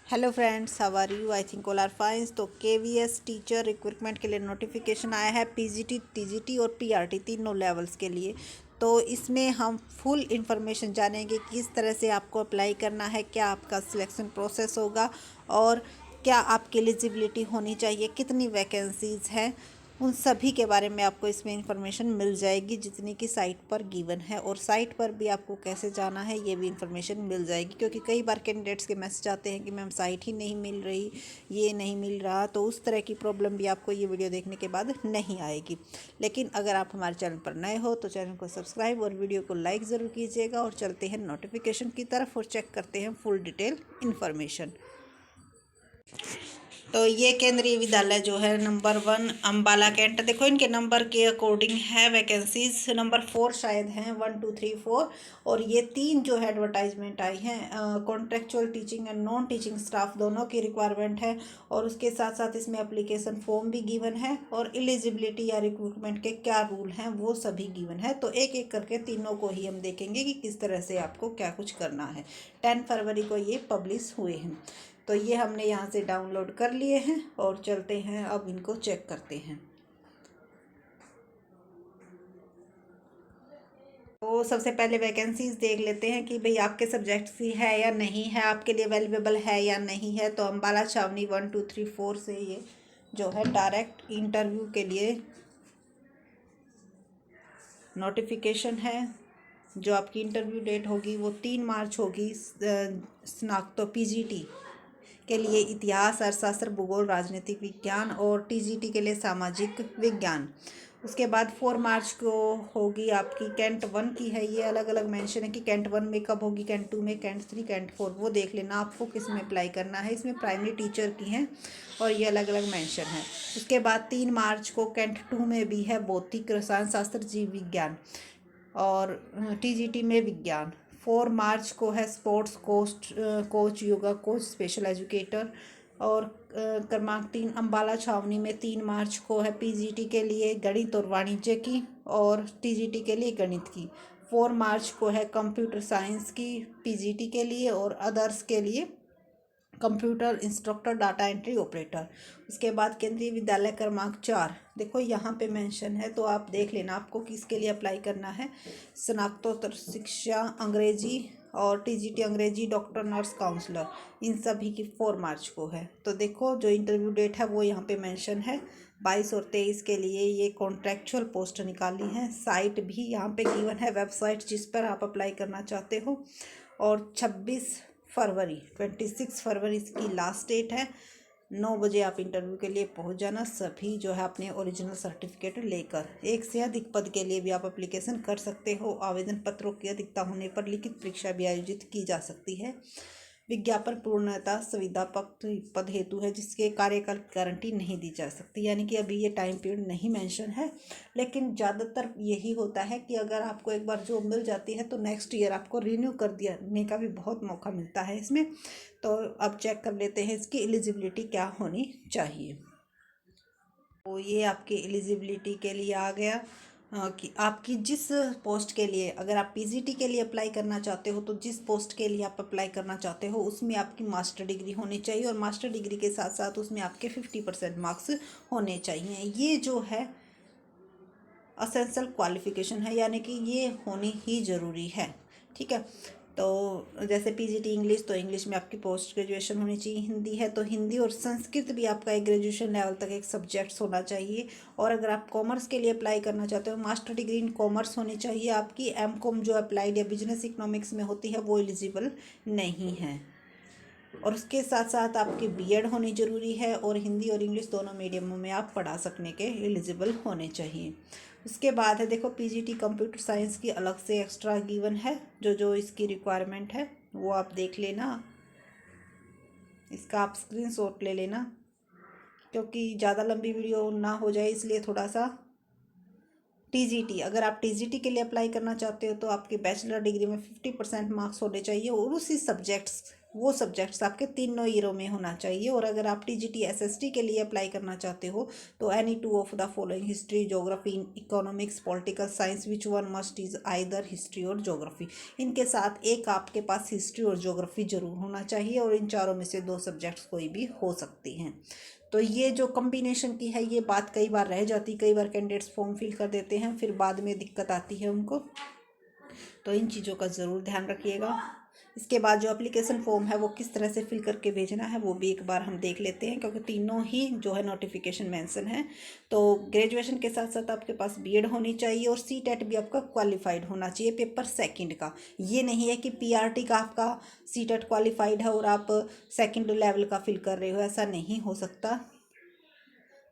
Hello friends, how are you? I think all are fine. तो KVS teacher recruitment के लिए notification आया है, पीजीटी, टीजीटी और पीआरटी तीनों लेवल्स के लिए। तो इसमें हम फुल इन्फॉर्मेशन जानेंगे किस तरह से आपको अप्लाई करना है, क्या आपका सिलेक्शन प्रोसेस होगा और क्या आपकी एलिजिबिलिटी होनी चाहिए, कितनी वैकेंसीज़ हैं, उन सभी के बारे में आपको इसमें इंफॉर्मेशन मिल जाएगी जितनी कि साइट पर गिवन है। और साइट पर भी आपको कैसे जाना है ये भी इंफॉर्मेशन मिल जाएगी, क्योंकि कई बार कैंडिडेट्स के मैसेज आते हैं कि मैम साइट ही नहीं मिल रही, ये नहीं मिल रहा। तो उस तरह की प्रॉब्लम भी आपको ये वीडियो देखने के बाद नहीं आएगी। लेकिन अगर आप हमारे चैनल पर नए हो तो चैनल को सब्सक्राइब और वीडियो को लाइक ज़रूर कीजिएगा। और चलते हैं नोटिफिकेशन की तरफ और चेक करते हैं फुल डिटेल इन्फॉर्मेशन। तो ये केंद्रीय विद्यालय जो है नंबर 1 अम्बाला कैंट, देखो इनके नंबर के अकॉर्डिंग है वैकेंसीज। नंबर 4 शायद हैं, 1 2 3 4। और ये 3 जो है एडवर्टाइजमेंट आई हैं। Contractual teaching and non teaching staff दोनों की रिक्वायरमेंट है। और उसके साथ साथ इसमें एप्लीकेशन फॉर्म भी गिवन है और एलिजिबिलिटी या रिक्रूटमेंट के क्या रूल हैं वो सभी गिवन है। तो एक एक करके तीनों को ही हम देखेंगे कि किस तरह से आपको क्या कुछ करना है। 10 फरवरी को ये पब्लिश हुए हैं। तो ये हमने यहाँ से डाउनलोड कर लिए हैं और चलते हैं अब इनको चेक करते हैं। तो सबसे पहले वैकेंसीज देख लेते हैं कि भाई आपके सब्जेक्ट की है या नहीं है, आपके लिए अवेलेबल है या नहीं है। तो अम्बाला छावनी 1 2 3 4 से ये जो है डायरेक्ट इंटरव्यू के लिए नोटिफिकेशन है। जो आपकी इंटरव्यू डेट होगी वो 3 मार्च होगी। स्नातक पीजीटी के लिए इतिहास, अर्थशास्त्र, भूगोल, राजनीतिक विज्ञान और टीजीटी के लिए सामाजिक विज्ञान। उसके बाद 4 मार्च को होगी आपकी कैंट 1 की है। ये अलग अलग मेंशन है कि कैंट 1 में कब होगी, कैंट 2 में, कैंट 3, कैंट 4, वो देख लेना आपको किस में अप्लाई करना है। इसमें प्राइमरी टीचर की हैं और ये अलग अलग मेंशन है। उसके बाद 3 मार्च को कैंट 2 में भी है भौतिक, रसायन शास्त्र, जीव विज्ञान और टीजीटी में विज्ञान। 4 मार्च को है sports coach, yoga coach, special educator. और क्रमांक 3 अम्बाला छावनी में 3 मार्च को है पीजीटी के लिए गणित और वाणिज्य की और टीजीटी के लिए गणित की। 4 मार्च को है कंप्यूटर साइंस की पीजीटी के लिए और अदर्स के लिए computer instructor, data entry operator. उसके बाद केंद्रीय विद्यालय क्रमांक 4, देखो यहाँ पे मेंशन है तो आप देख लेना आपको किसके लिए अप्लाई करना है। स्नातकोत्तर शिक्षा अंग्रेजी और टीजीटी अंग्रेजी, डॉक्टर, नर्स, काउंसलर, इन सभी की 4 मार्च को है। तो देखो जो इंटरव्यू डेट है वो यहाँ पे मेंशन है। 22 और 23 के लिए ये कॉन्ट्रेक्चुअल पोस्ट निकाली है। साइट भी यहाँ पे गिवन है, वेबसाइट जिस पर आप अप्लाई करना चाहते हो। और 26 फरवरी की लास्ट डेट है। 9 बजे आप इंटरव्यू के लिए पहुंच जाना। सभी जो है अपने ओरिजिनल सर्टिफिकेट लेकर। एक से अधिक पद के लिए भी आप एप्लीकेशन कर सकते हो। आवेदन पत्रों की अधिकता होने पर लिखित परीक्षा भी आयोजित की जा सकती है। विज्ञापन पूर्णतः सुविधा पद हेतु है जिसके कार्यकाल की गारंटी नहीं दी जा सकती, यानी कि अभी ये टाइम पीरियड नहीं मेंशन है। लेकिन ज़्यादातर यही होता है कि अगर आपको एक बार जॉब मिल जाती है तो नेक्स्ट ईयर आपको रिन्यू कर देने का भी बहुत मौका मिलता है इसमें। तो अब चेक कर लेते हैं इसकी एलिजिबिलिटी क्या होनी चाहिए। तो ये आपकी एलिजिबिलिटी के लिए आ गया कि आपकी जिस पोस्ट के लिए, अगर आप पीजीटी के लिए अप्लाई करना चाहते हो तो जिस पोस्ट के लिए आप अप्लाई करना चाहते हो उसमें आपकी मास्टर डिग्री होनी चाहिए और मास्टर डिग्री के साथ साथ उसमें आपके 50% मार्क्स होने चाहिए। ये जो है असेंशियल क्वालिफिकेशन है, यानी कि ये होनी ही ज़रूरी है। ठीक है। तो जैसे पीजीटी इंग्लिश, तो इंग्लिश में आपकी पोस्ट ग्रेजुएशन होनी चाहिए। हिंदी है तो हिंदी और संस्कृत भी आपका एक ग्रेजुएशन लेवल तक एक सब्जेक्ट्स होना चाहिए। और अगर आप कॉमर्स के लिए अप्लाई करना चाहते हो, मास्टर डिग्री इन कॉमर्स होनी चाहिए आपकी। एमकॉम जो अप्लाइड या बिजनेस इकोनॉमिक्स में होती है वो एलिजिबल नहीं है। और उसके साथ साथ आपकी बीएड होनी ज़रूरी है और हिंदी और इंग्लिश दोनों मीडियमों में आप पढ़ा सकने के एलिजिबल होने चाहिए। उसके बाद है देखो पीजीटी कंप्यूटर साइंस की अलग से एक्स्ट्रा गिवन है। जो जो इसकी रिक्वायरमेंट है वो आप देख लेना, इसका आप स्क्रीनशॉट ले लेना, क्योंकि ज़्यादा लंबी वीडियो ना हो जाए इसलिए थोड़ा सा। टीजीटी, अगर आप टीजीटी के लिए अप्लाई करना चाहते हो तो आपकी बैचलर डिग्री में 50% मार्क्स होने चाहिए और उसी सब्जेक्ट्स वो सब्जेक्ट्स आपके तीनों ईयरों में होना चाहिए। और अगर आप टीजीटी एसएसटी के लिए अप्लाई करना चाहते हो तो any two of the following history, geography, economics, political science, which one must is either history और ज्योग्राफी। इनके साथ एक आपके पास हिस्ट्री और ज्योग्राफी जरूर होना चाहिए और इन चारों में से 2 सब्जेक्ट्स कोई भी हो सकती हैं। तो ये जो कॉम्बिनेशन की है ये बात कई बार रह जाती, कई बार कैंडिडेट्स फॉर्म फिल कर देते हैं, फिर बाद में दिक्कत आती है उनको, तो इन चीज़ों का ज़रूर ध्यान रखिएगा। इसके बाद जो एप्लीकेशन फॉर्म है वो किस तरह से फिल करके भेजना है वो भी एक बार हम देख लेते हैं, क्योंकि तीनों ही जो है नोटिफिकेशन मेंशन है। तो ग्रेजुएशन के साथ साथ आपके पास बीएड होनी चाहिए और सीटेट भी आपका क्वालिफाइड होना चाहिए पेपर सेकंड का। ये नहीं है कि पीआरटी का आपका सीटेट क्वालिफाइड है और आप सेकंड लेवल का फिल कर रहे हो, ऐसा नहीं हो सकता।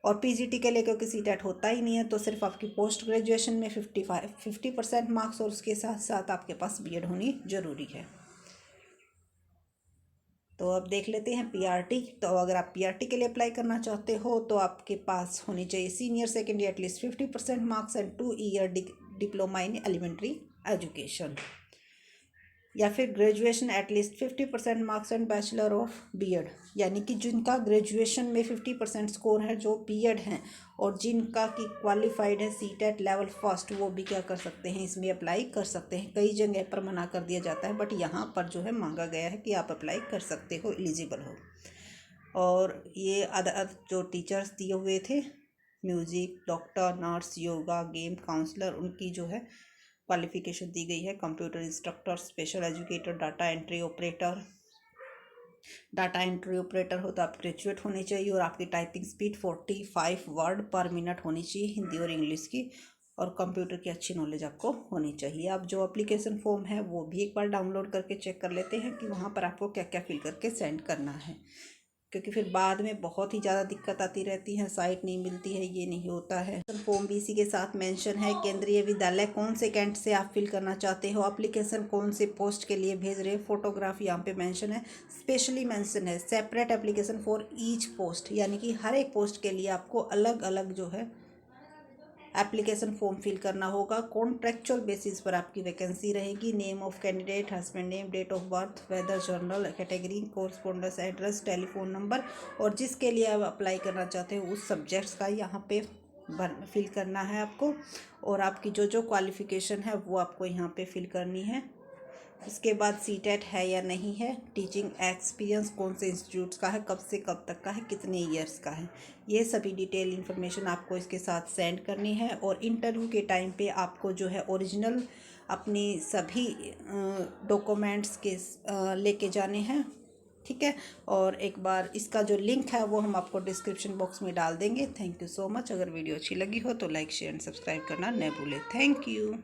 और पीजीटी के लिए क्योंकि सीटेट होता ही नहीं है, तो सिर्फ आपकी पोस्ट ग्रेजुएशन में 50% मार्क्स और उसके साथ साथ आपके पास बीएड होनी जरूरी है। तो अब देख लेते हैं पीआरटी। तो अगर आप पीआरटी के लिए अप्लाई करना चाहते हो तो आपके पास होनी चाहिए senior secondary at least 50% marks and 2 year diploma in elementary education, या फिर graduation at least 50% marks and bachelor of BEd. यानी कि जिनका ग्रेजुएशन में 50% स्कोर है जो बीएड हैं और जिनका की क्वालिफाइड है सीटेट लेवल फर्स्ट, वो भी क्या कर सकते हैं, इसमें अप्लाई कर सकते हैं। कई जगह पर मना कर दिया जाता है बट यहाँ पर जो है मांगा गया है कि आप अप्लाई कर सकते हो, एलिजिबल हो। और ये अदर जो टीचर्स दिए हुए थे, music, doctor, nurse, yoga, game counsellor, उनकी जो है क्वालिफिकेशन दी गई है। Computer instructor, special educator, data entry operator. Data entry operator हो तो आप ग्रेजुएट होने चाहिए और आपकी typing speed 45 word per minute होनी चाहिए, हिंदी और इंग्लिश की, और कंप्यूटर की अच्छी नॉलेज आपको होनी चाहिए। आप जो एप्लीकेशन फॉर्म है वो भी एक बार डाउनलोड करके चेक कर लेते हैं कि वहाँ पर आपको क्या क्या फिल करके सेंड करना है, क्योंकि फिर बाद में बहुत ही ज़्यादा दिक्कत आती रहती है, साइट नहीं मिलती है, ये नहीं होता है। फॉर्म भी इसी के साथ मेंशन है। केंद्रीय विद्यालय कौन से कैंट से आप फिल करना चाहते हो, एप्लीकेशन कौन से पोस्ट के लिए भेज रहे हो, फोटोग्राफ यहाँ पे मेंशन है, स्पेशली मेंशन है separate application for each post, यानी कि हर एक पोस्ट के लिए आपको अलग अलग जो है एप्लीकेशन फॉर्म फिल करना होगा। कॉन्ट्रेक्चुअल बेसिस पर आपकी वैकेंसी रहेगी। Name of candidate, husband name, date of birth, whether, general category, correspondence address, telephone number, और जिसके लिए आप अप्लाई करना चाहते हो उस सब्जेक्ट्स का यहाँ पे फिल करना है आपको। और आपकी जो जो क्वालिफ़िकेशन है वो आपको यहाँ पे फिल करनी है। इसके बाद सीटेट है या नहीं है, टीचिंग एक्सपीरियंस कौन से इंस्टीट्यूट्स का है, कब से कब तक का है, कितने ईयर्स का है, ये सभी डिटेल इन्फॉर्मेशन आपको इसके साथ सेंड करनी है। और इंटरव्यू के टाइम पे आपको जो है ओरिजिनल अपनी सभी डॉक्यूमेंट्स के लेके जाने हैं, ठीक है। और एक बार इसका जो लिंक है वो हम आपको डिस्क्रिप्शन बॉक्स में डाल देंगे। Thank you so much. अगर वीडियो अच्छी लगी हो तो लाइक, शेयर एंड सब्सक्राइब करना न भूलें। Thank you.